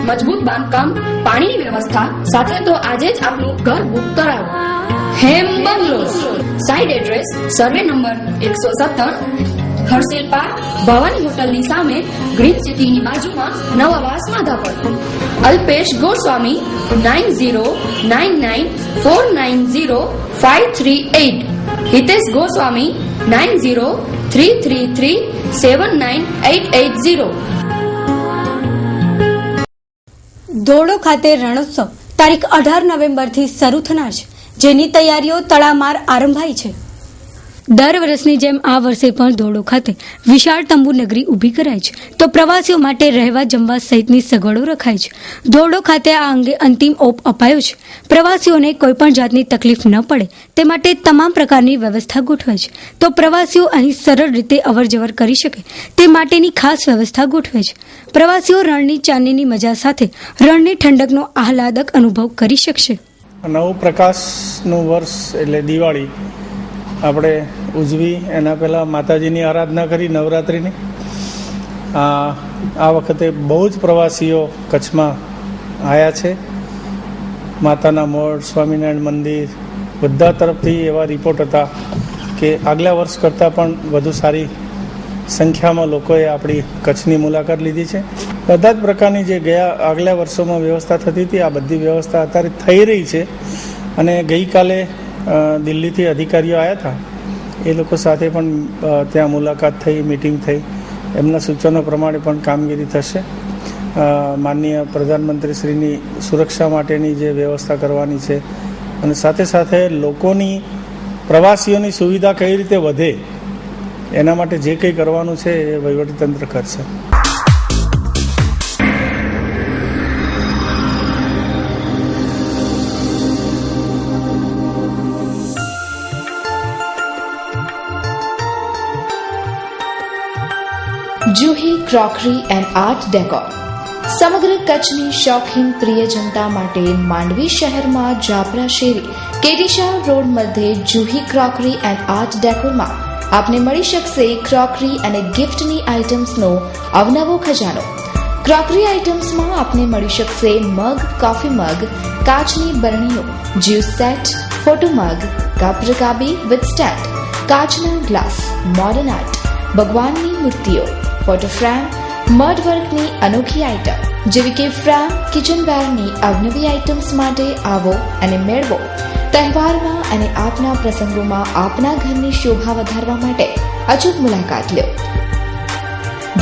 મજબૂત બાંધકામ, પાણીની વ્યવસ્થા સાથે તો આજે જ આપનું ઘર બુક કરાવો. Hem bungalows. Site address survey number 117, Harshel park, Bhavani હોટલની સામે, ગ્રીન સિટીની બાજુમાં, નવાવાસ માધાપર. અલ્પેશ ગોસ્વામી 9099490538. હિતેશ ગોસ્વામી 9033379880. ધોરડો ખાતે રણોત્સવ તારીખ 18 નવેમ્બરથી શરૂ થનાર છે, જેની તૈયારીઓ તડામાર આરંભાઈ છે. દર વર્ષની જેમ આ વર્ષે પણ ધોરડો ખાતે વિશાળ તંબુ નગરી ઊભી કરાઈ છે, તો પ્રવાસીઓ માટે રહેવા જમવા સહિતની સગવડો રખાઈ છે. ધોરડો ખાતે આ અંગે અંતિમ ઓપ અપાયો છે. પ્રવાસીઓને કોઈપણ જાતની તકલીફ ન પડે તે માટે તમામ પ્રકારની વ્યવસ્થા ગોઠવાઈ છે, તો પ્રવાસીઓ અહીં સરળ રીતે અવરજવર કરી શકે તે માટેની ખાસ વ્યવસ્થા ગોઠવાઈ છે. પ્રવાસીઓ રણની ચાંદનીની મજા સાથે રણની ઠંડકનો આહલાદક અનુભવ કરી શકશે. નવ પ્રકાશનું વર્ષ એટલે દિવાળી આપણે ઉજવી, એના પહેલાં માતાજીની આરાધના કરી નવરાત્રિની. આ વખતે બહુ જ પ્રવાસીઓ કચ્છમાં આવ્યા છે. માતાના મઢ, સ્વામિનારાયણ મંદિર બધા તરફથી એવા રિપોર્ટ હતા કે આગલા વર્ષ કરતાં પણ વધુ સારી સંખ્યામાં લોકોએ આપણી કચ્છની મુલાકાત લીધી છે. બધા જ પ્રકારની જે આગલા વર્ષોમાં વ્યવસ્થા થતી હતી, આ બધી વ્યવસ્થા અત્યારે થઈ રહી છે. અને ગઈકાલે દિલ્હીથી અધિકારીઓ આવ્યા હતા, એ લોકો સાથે પણ ત્યાં મુલાકાત થઈ, મિટિંગ થઈ. એમના સૂચનો પ્રમાણે પણ કામગીરી થશે. માનનીય પ્રધાનમંત્રીશ્રીની સુરક્ષા માટેની જે વ્યવસ્થા કરવાની છે અને સાથે સાથે લોકોની, પ્રવાસીઓની સુવિધા કઈ રીતે વધે એના માટે જે કંઈ કરવાનું છે એ વહીવટીતંત્ર કરશે. Juhi crockery and art decor. સમગ્ર કચ્છની શોખીન પ્રિય જનતા માટે માંડવી શહેરમાં જાપરા શેરી કેટીશાહ રોડ મધ્યે જુહી ક્રોકરી એન્ડ આર્ટ ડેકોરમાં આપને મળી શકશે ક્રોકરી અને ગિફ્ટની આઇટમ્સનો અવનવો ખજાનો. ક્રોકરી આઇટમ્સમાં આપને મળી શકશે મગ, કોફી મગ, કાચની બરણીઓ, juice set, photo mug, cup રકાબી વિથ સ્ટેન્ડ, કાચના ગ્લાસ, મોડર્ન આર્ટ, ભગવાનની મૂર્તિઓ, ફોટો ફ્રેમ, મડ વર્કની અનોખી આઇટમ જેવી કે ફ્રેમ, કિચનવેરની અવનવી આઇટમ્સ માટે આવો અને મેળવો. તહેવારમાં અને આપના પ્રસંગોમાં આપના ઘરની શોભા વધારવા માટે અચૂક મુલાકાત લો.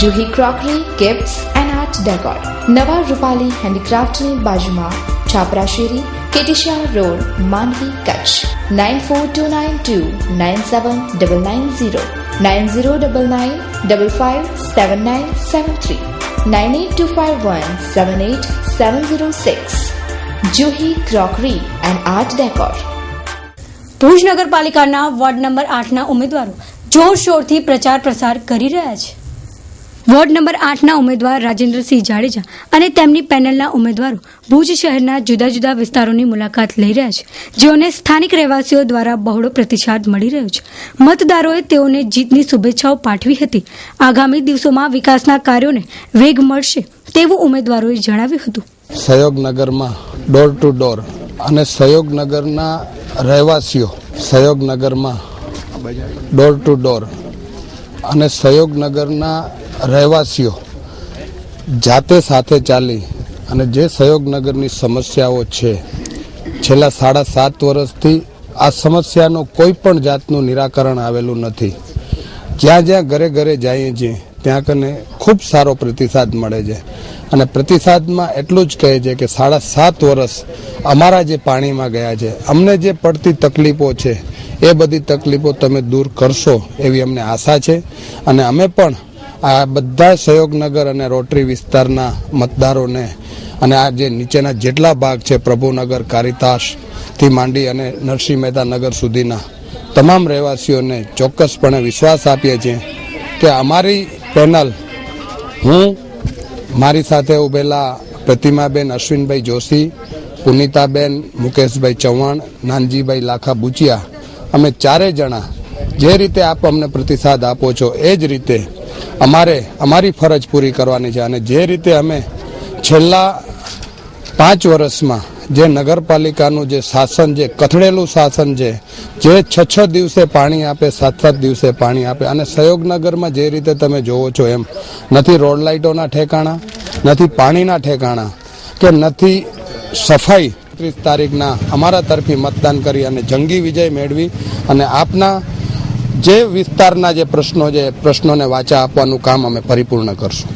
Juhi crockery, gifts and art decor, નવા રૂપાલી હેન્ડીક્રાફ્ટની બાજુમાં, છાપરા શેરી, KT Shah road, Mandvi, Kutch. 9429297990, 9099557973, 9825178706. Juhi crockery and art decor. Bhuj નગરપાલિકાના વોર્ડ નંબર 8ના ઉમેદવારો જોરશોરથી પ્રચાર પ્રસાર કરી રહ્યા છે. વોર્ડ નંબર 8ના ઉમેદવાર રાજેન્દ્રસિંહ જાડેજા અને તેમની પેનલના ઉમેદવારો ભુજ શહેરના જુદા જુદા વિસ્તારોની મુલાકાત લઈ રહ્યા છે, જેઓને સ્થાનિક રહેવાસીઓ દ્વારા બહોળો પ્રતિસાદ મળી રહ્યો છે. મતદારોએ તેઓને જીતની શુભેચ્છાઓ પાઠવી હતી. આગામી દિવસોમાં વિકાસના કાર્યોને વેગ મળશે તેવું ઉમેદવારોએ જણાવ્યું હતું. સહયોગનગરમાં ડોર ટુ ડોર અને સહયોગનગરના રહેવાસીઓ, સહયોગનગરમાં ડોર ટુ ડોર અને સહયોગનગરના રહેવાસીઓ જાતે સાથે ચાલી અને જે સહયોગનગરની સમસ્યાઓ છે, છેલ્લા 7.5 વર્ષથી આ સમસ્યાનું કોઈ પણ જાતનું નિરાકરણ આવેલું નથી. જ્યાં જ્યાં ઘરે ઘરે જઈએ છીએ ત્યાં કને ખૂબ સારો પ્રતિસાદ મળે છે અને પ્રતિસાદમાં એટલું જ કહે છે કે 7.5 વર્ષ અમારા જે પાણીમાં ગયા છે, અમને જે પડતી તકલીફો છે એ બધી તકલીફો તમે દૂર કરશો એવી અમને આશા છે. અને અમે પણ આ બધા સહયોગનગર અને રોટરી વિસ્તારના મતદારોને અને આ જે નીચેના જેટલા ભાગ છે, પ્રભુનગર, કારિતાસથી માંડી અને નરસિંહ મહેતા નગર સુધીના તમામ રહેવાસીઓને ચોક્કસપણે વિશ્વાસ આપીએ છીએ કે અમારી પેનલ, હું, મારી સાથે ઉભેલા પ્રતિમાબેન અશ્વિનભાઈ જોશી, પુનિતાબેન, મુકેશભાઈ ચૌહાણ, નાનજીભાઈ લાખા બુચિયા, અમે ચારે જણા જે રીતે આપ અમને પ્રતિસાદ આપો છો એ જ રીતે અમારે અમારી ફરજ પૂરી કરવાની છે. અને જે રીતે અમે છેલ્લા 5 વર્ષમાં જે નગરપાલિકાનું જે શાસન, જે કથળેલું શાસન છે, જે 6 દિવસે પાણી આપે, 7 દિવસે પાણી આપે, અને સહયોગનગરમાં જે રીતે તમે જોવો છો એમ નથી રોડ લાઇટોના ઠેકાણા, નથી પાણીના ઠેકાણા, કે નથી સફાઈ. 30 તારીખના અમારા તરફી મતદાન કરી અને જંગી વિજય મેળવી અને આપના જે વિસ્તારના જે પ્રશ્નો છે, પ્રશ્નોને વાચા આપવાનું કામ અમે પરિપૂર્ણ કરશું.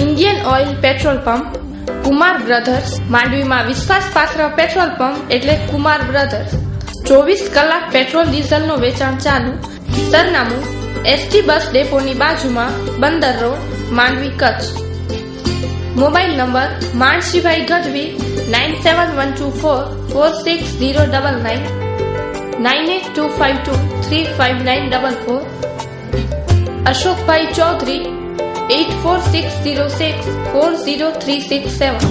Indian oil petrol pump, Kumar brothers, માંડવીમાં વિશ્વાસપાત્ર પેટ્રોલ પંપ એટલે કુમાર બ્રધર્સ. 24 કલાક પેટ્રોલ ડીઝલનું વેચાણ ચાલુ. સરનામું એસટી બસ ડેપોની બાજુમાં, Bandar road, Mandvi, Kutch. Mobile number Mansibhai Gadhvi 9712446099, 9825235944, Ashokbhai Chaudhari 8460640367.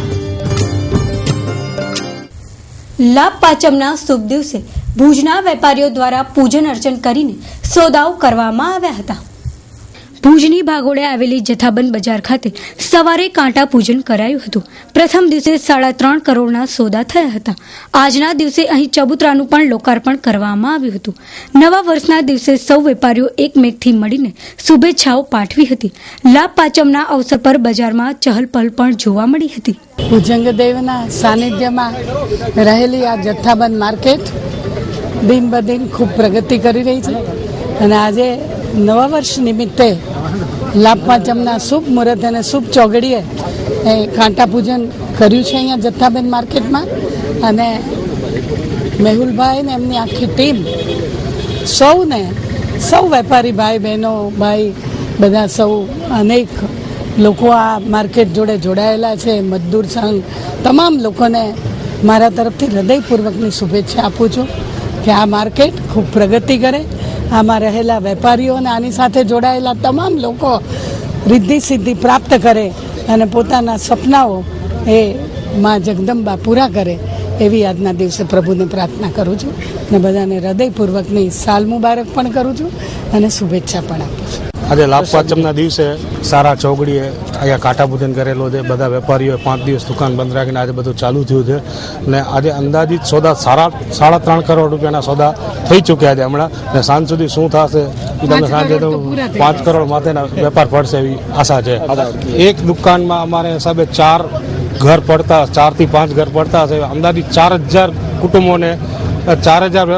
લાભ પાંચમના શુભ દિવસે ભુજના વેપારીઓ દ્વારા પૂજન અર્ચન કરીને સોદાઓ કરવામાં આવ્યા હતા. ભુજની ભાગોળે આવેલી જથ્થાબંધ બજાર ખાતે સવારે કાંટા પૂજન કરાયું હતું. પ્રથમ દિવસે 3.5 કરોડના સોદા થયા હતા. આજના દિવસે અહીં ચબૂતરાનું પણ લોકાર્પણ કરવામાં આવ્યું હતું. નવા વર્ષના દિવસે સૌ વેપારીઓ એકમેકથી મળીને શુભેચ્છાઓ પાઠવી હતી. લાભ પાંચમના અવસર પર બજારમાં ચહલપહલ પણ જોવા મળી હતી. ભુજંગદેવના સાનિધ્યમાં રહેલી આ જથ્થાબંધ માર્કેટ દિન બદિન ખૂબ પ્રગતિ કરી રહી છે અને આજે નવા વર્ષ નિમિત્તે લાભ પાંચમના શુભ મુહૂર્ત અને શુભ ચોગડીએ કાંટા પૂજન કર્યું છે અહીંયા જથ્થાબંધ માર્કેટમાં. અને મેહુલભાઈ ને એમની આખી ટીમ સૌ વેપારી ભાઈ બહેનો ભાઈ બધા સૌ અનેક લોકો આ માર્કેટ જોડે જોડાયેલા છે. મજદૂર સંઘ તમામ લોકોને મારા તરફથી હૃદયપૂર્વકની શુભેચ્છા આપું છું કે આ માર્કેટ ખૂબ પ્રગતિ કરે. આમાં રહેલા વેપારીઓ અને આની સાથે જોડાયેલા તમામ લોકો રિદ્ધિ સિદ્ધિ પ્રાપ્ત કરે અને પોતાના સપનાઓ એ માં જગદંબા પૂરા કરે એવી આજના દિવસે પ્રભુને પ્રાર્થના કરું છું અને બધાને હૃદયપૂર્વકની સાલ મુબારક પણ કરું છું અને શુભેચ્છા પણ આપું છું. આજે લાભ પાંચમના દિવસે સારા ચોગડીએ અહીંયા કાંટા પૂજન કરેલો છે. બધા વેપારીઓએ 5 દિવસ દુકાન બંધ રાખીને આજે બધું ચાલુ થયું છે અને આજે અંદાજિત સોદા 3.5 કરોડ રૂપિયાના સોદા થઈ ચૂક્યા છે હમણાં. અને સાંજ સુધી શું થશે એ તમને સાંજે તો 5 કરોડ માથેના વેપાર પડશે એવી આશા છે. એક દુકાનમાં અમારે હિસાબે 4 ઘર પડતા, 4 થી 5 ઘર પડતા હશે. અંદાજિત 4000 કુટુંબોને, 4000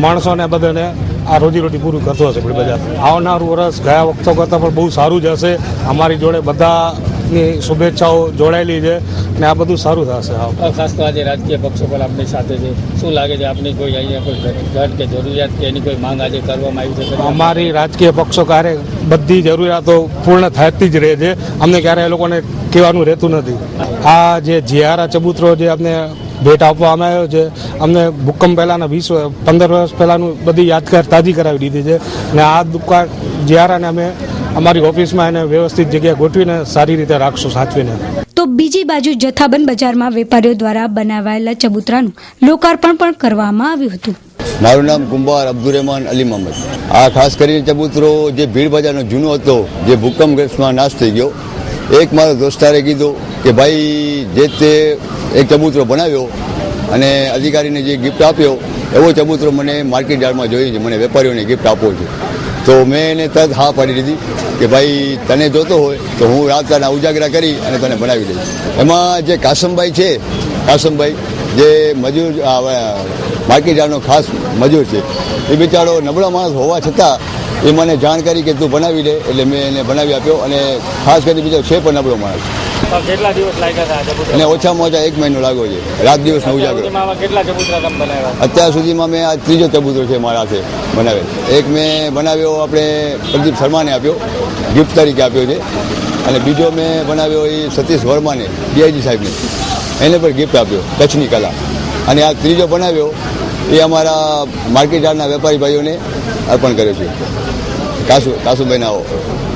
માણસોને બધાને આ રોજીરોટી પૂરું કરતો હશે બજાર. આવનારું વર્ષ ગયા વખતો કરતાં પણ બહુ સારું જ હશે. અમારી જોડે બધાની શુભેચ્છાઓ જોડાયેલી છે ને આ બધું સારું થશે. ખાસ તો આજે રાજકીય પક્ષો પણ આપણી સાથે છે. શું લાગે છે આપની કોઈ અહીંયા કોઈ ઘટ કે જરૂરિયાત કે એની કોઈ માંગ આજે કરવામાં આવી છે? અમારી રાજકીય પક્ષો ક્યારે બધી જરૂરિયાતો પૂર્ણ થતી જ રહે છે. અમને ક્યારે એ લોકોને કહેવાનું રહેતું નથી. આ જે જીઆરા ચબૂતરો જે અમને ભેટ આપવામાં આવ્યો છે, અમને ભૂકંપ પહેલાના 15 વર્ષ પહેલાનું બધી યાદગાર તાજી કરાવી દીધી છે અને આ દુકાન જીઆરાને અમે અમારી ઓફિસમાં એને વ્યવસ્થિત જગ્યાએ ગોઠવીને સારી રીતે રાખશું, સાચવીને. તો બીજી બાજુ જથ્થાબંધ બજારમાં વેપારીઓ દ્વારા બનાવાયેલા ચબૂતરાનું લોકાર્પણ પણ કરવામાં આવ્યું હતું. મારું નામ કુંભાર અબ્દુર રહેમાન અલી મોહમ્મદ. આ ખાસ કરીને ચબૂતરો જે ભીડ બજારનો જૂનો હતો, જે ભૂકંપગ્રસ્તમાં નાશ થઈ ગયો. એક મારો દોસ્તારે કીધું કે ભાઈ જે તે એક ચબૂતરો બનાવ્યો અને અધિકારીને જે ગિફ્ટ આપ્યો એવો ચબૂતરો મને માર્કેટ યાર્ડમાં જોઈએ છે, મને વેપારીઓને ગિફ્ટ આપવો છે. તો મેં એને તરત હા પાડી દીધી કે ભાઈ તને જોતો હોય તો હું રાતના ઉજાગરા કરી અને તને બનાવી દઈશ. એમાં જે કાસમભાઈ છે, કાસમભાઈ જે મજૂર માર્કેટ યાર્ડનો ખાસ મજૂર છે, એ બિચારો નબળો માણસ હોવા છતાં એ મને જાણ કરી કે તું બનાવી દે, એટલે મેં એને બનાવી આપ્યો. અને ખાસ કરી બીજો છે પણ નબળો માણસ. કેટલા દિવસ લાગ્યા હતા? અને ઓછામાં ઓછા 1 મહિનો લાગ્યો છે, રાત દિવસનો ઉજાગરો. કેટલા ચબૂતરા તમે બનાવ્યા? અત્યાર સુધીમાં મેં આ 3જો ચબૂતરો છે મારા હાથે બનાવેલ. એક મેં બનાવ્યો આપણે પ્રદીપ શર્માને આપ્યો, ગિફ્ટ તરીકે આપ્યો છે. અને બીજો મેં બનાવ્યો એ સતીશ વર્માને, ડીઆઈજી સાહેબને, એને પણ ગિફ્ટ આપ્યો, કચ્છની કલા. અને આ 3જો બનાવ્યો એ અમારા માર્કેટ યાર્ડના વેપારી ભાઈઓને અર્પણ કર્યો છે, કાસુભાઈના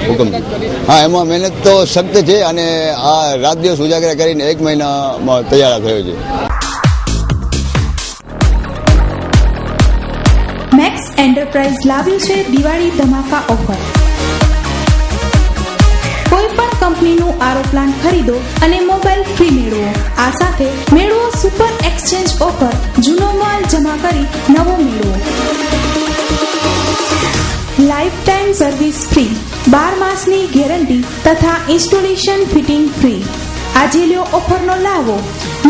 હુકમથી. હા, એમાં મહેનત તો સખ્ત છે અને આ રાત દિવસ ઉજાગરા કરીને 1 મહિનામાં તૈયાર થયો છે. એન્ટરપ્રાઇઝ લાવ્યું છે દિવાળી ધમાકા ઓફર. કોઈ પણ કંપનીનું આરો પ્લાન્ટ ખરીદો અને મોબાઈલ ફ્રી મેળવો. આ સાથે મેળવો સુપર એક્સચેન્જ ઓફર. જૂનો માલ જમા કરી નવો મેળવો. લાઈફ ટાઈમ સર્વિસ ફ્રી, 12 માસની ગેરંટી તથા ઇન્સ્ટોલેશન ફિટિંગ ફ્રી. આજે લ્યો ઓફરનો લાવો.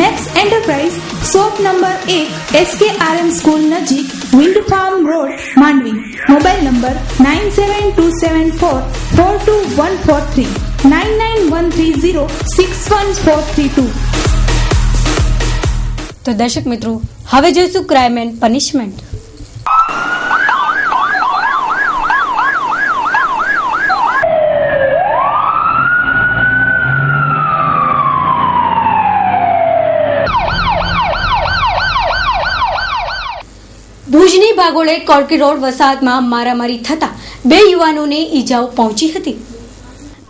Max enterprise, shop number 1, SKRM school નજીક, wind farm road, Mandvi. Mobile number 9727442143, 9913061432. તો દર્શક મિત્રો, હવે જોઈશું ક્રાઇમ એન્ડ પનિશમેન્ટ. ભુજની ભાગોળે કોર્કી રોડ વસાહતમાં મારામારી થતા 2 યુવાનોને ઈજાઓ પહોંચી હતી.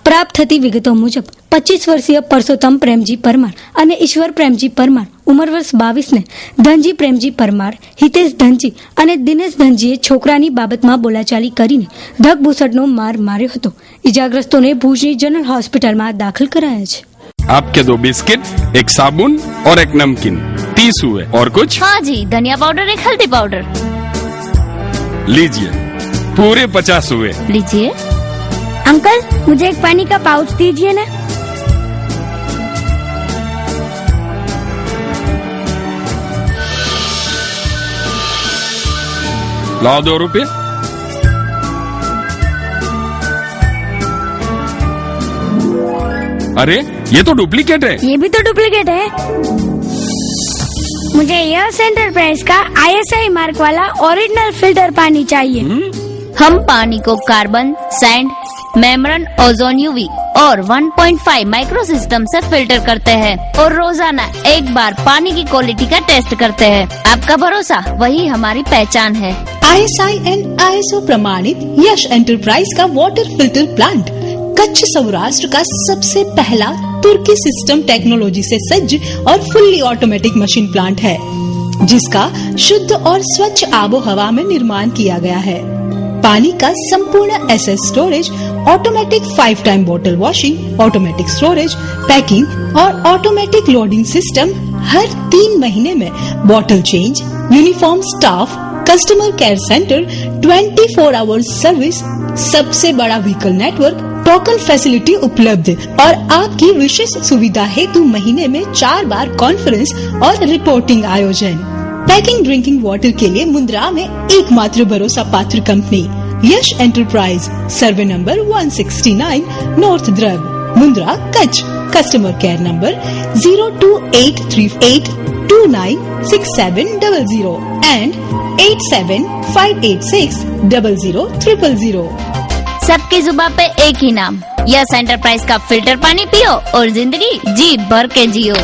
પ્રાપ્ત થતી વિગતો મુજબ 25 વર્ષીય પરસોત્તમ પ્રેમજી પરમાર અને ઈશ્વર પ્રેમજી પરમાર ઉંમર વર્ષ 22 ને ધનજી પ્રેમજી પરમાર, હિતેશ ધનજી અને દિનેશ ધનજીએ છોકરાની બાબતમાં બોલાચાલી કરીને ધકબૂસડનો માર માર્યો હતો. ઈજાગ્રસ્તોને ભુજની જનરલ હોસ્પિટલમાં દાખલ કરાયા છે. आपके 2 बिस्किट, एक साबुन और एक नमकीन, 30 हुए. और कुछ? हाँ जी, धनिया पाउडर, एक हल्दी पाउडर. लीजिए, पूरे 50 हुए. लीजिए. अंकल, मुझे एक पानी का पाउच दीजिए ना. लाओ 2 रुपए. अरे ये तो डुप्लीकेट है. ये भी तो डुप्लीकेट है. मुझे यस एंटरप्राइज का ISI मार्क वाला ओरिजिनल फिल्टर पानी चाहिए. हम पानी को carbon, sand, membrane, ozone UV और 1.5 माइक्रो सिस्टम से फिल्टर करते हैं और रोजाना एक बार पानी की क्वालिटी का टेस्ट करते हैं. आपका भरोसा वही हमारी पहचान है. ISI एंड ISO प्रमाणित यश एंटरप्राइज का water filter plant Kutch Saurashtra का सबसे पहला तुर्की सिस्टम टेक्नोलॉजी से सज्ज और फुल्ली ऑटोमेटिक मशीन प्लांट है, जिसका शुद्ध और स्वच्छ आबो हवा में निर्माण किया गया है. पानी का संपूर्ण SS स्टोरेज, ऑटोमेटिक 5 टाइम बोतल वॉशिंग, ऑटोमेटिक स्टोरेज, पैकिंग और ऑटोमेटिक लोडिंग सिस्टम, हर 3 महीने में बोतल change, uniform staff, customer care centre, 24 hours service, सबसे बड़ा व्हीकल नेटवर्क, टोकन फैसिलिटी उपलब्ध और आपकी विशेष सुविधा हेतु महीने में 4 बार कॉन्फ्रेंस और रिपोर्टिंग आयोजन. पैकिंग ड्रिंकिंग वाटर के लिए मुंद्रा में एकमात्र भरोसा पात्र कंपनी यश एंटरप्राइज, सर्वे नंबर 169, नॉर्थ द्रब, Mundra, Kutch. Customer care number 02838296700 and 8758600000. सबकी जुबान पे एक ही नाम, यस एंटरप्राइज का फिल्टर पानी पियो और जिंदगी जी भर के जियो.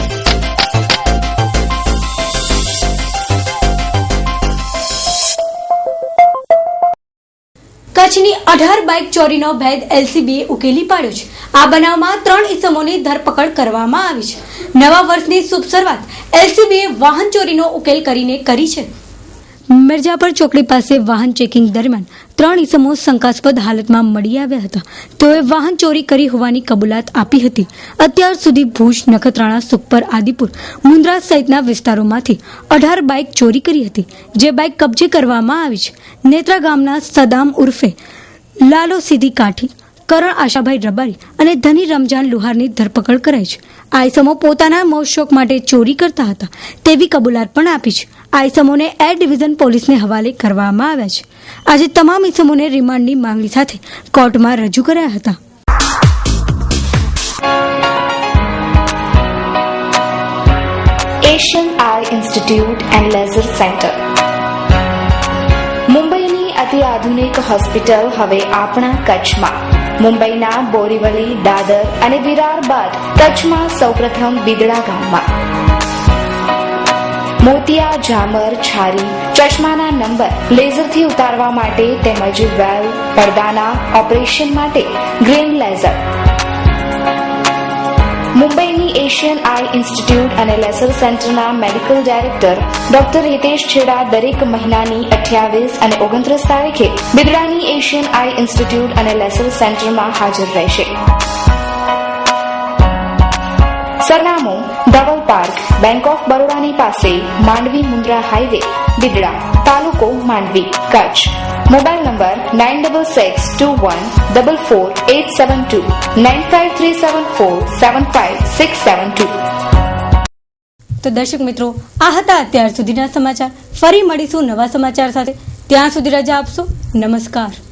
કચ્છની 18 બાઇક ચોરીનો ભેદ LCBએ ઉકેલી પાડ્યો છે. આ બનાવમાં 3 ઇસમોની ધરપકડ કરવામાં આવી છે. નવા વર્ષની શુભ શરૂઆત LCBએ વાહન ચોરીનો ઉકેલ કરીને કરી છે. મિર્જાપર ચોકડી પાસે વાહન ચેકિંગ દરમિયાન 3 ઇસમો શંકાસ્પદ હાલતમાં મળી આવ્યા હતા. તેઓએ વાહન ચોરી કરી હોવાની કબૂલાત આપી હતી. અત્યાર સુધી ભુજ, નખત્રાણા, સુખપર, આદિપુર, મુન્દ્રા સહિતના વિસ્તારોમાંથી 18 બાઇક ચોરી કરી હતી, જે બાઇક કબજે કરવામાં આવી છે. નેત્રા ગામના સદામ ઉર્ફે લાલો સીધી કાઠી, કરણ આશાભાઈ રબારી અને ધની રમજાન લુહારની ધરપકડ કરાઈ છે. આ ઇસમો પોતાના મોજ શોખ માટે ચોરી કરતા હતા તેવી કબૂલાત પણ આપી છે. આ ઇસમોને એ ડિવિઝન પોલીસને હવાલે કરવામાં આવ્યા છે. આજે તમામ ઇસમોને રિમાન્ડની માંગણી સાથે કોર્ટમાં રજૂ કરાયા હતા. Asian eye institute and laser centre. મુંબઈની અતિ આધુનિક હોસ્પિટલ હવે આપણા કચ્છમાં. મુંબઈના બોરીવલી, દાદર અને વિરાર બાદ કચ્છમાં સૌપ્રથમ બિદડા ગામમાં. મોતિયા, ઝામર, છારી, ચશ્માના નંબર લેઝરથી ઉતારવા માટે તેમજ વેલ, પડદાના ઓપરેશન માટે ગ્રીન લેઝર. મુંબઈની એશિયન આઈ ઇન્સ્ટિટ્યૂટ અને લેસર સેન્ટરના મેડિકલ ડાયરેક્ટર ડોક્ટર હિતેશ છેડા દરેક મહિનાની 28 અને 29 તારીખે બિદડાની એશિયન આઈ ઇન્સ્ટિટ્યૂટ અને લેસર સેન્ટરમાં હાજર રહેશે. સરનામું ધવલ પાર્ક, બેંક ઓફ બરોડાની પાસે, માંડવી મુન્દ્રા હાઈવે, બિદડા, તાલુકો માંડવી, કચ્છ. Mobile number 9662144872 9537475672. તો દર્શક મિત્રો, આ હતા અત્યાર સુધીના સમાચાર. ફરી મળીશું નવા સમાચાર સાથે. ત્યાં સુધી રજા આપશો. નમસ્કાર.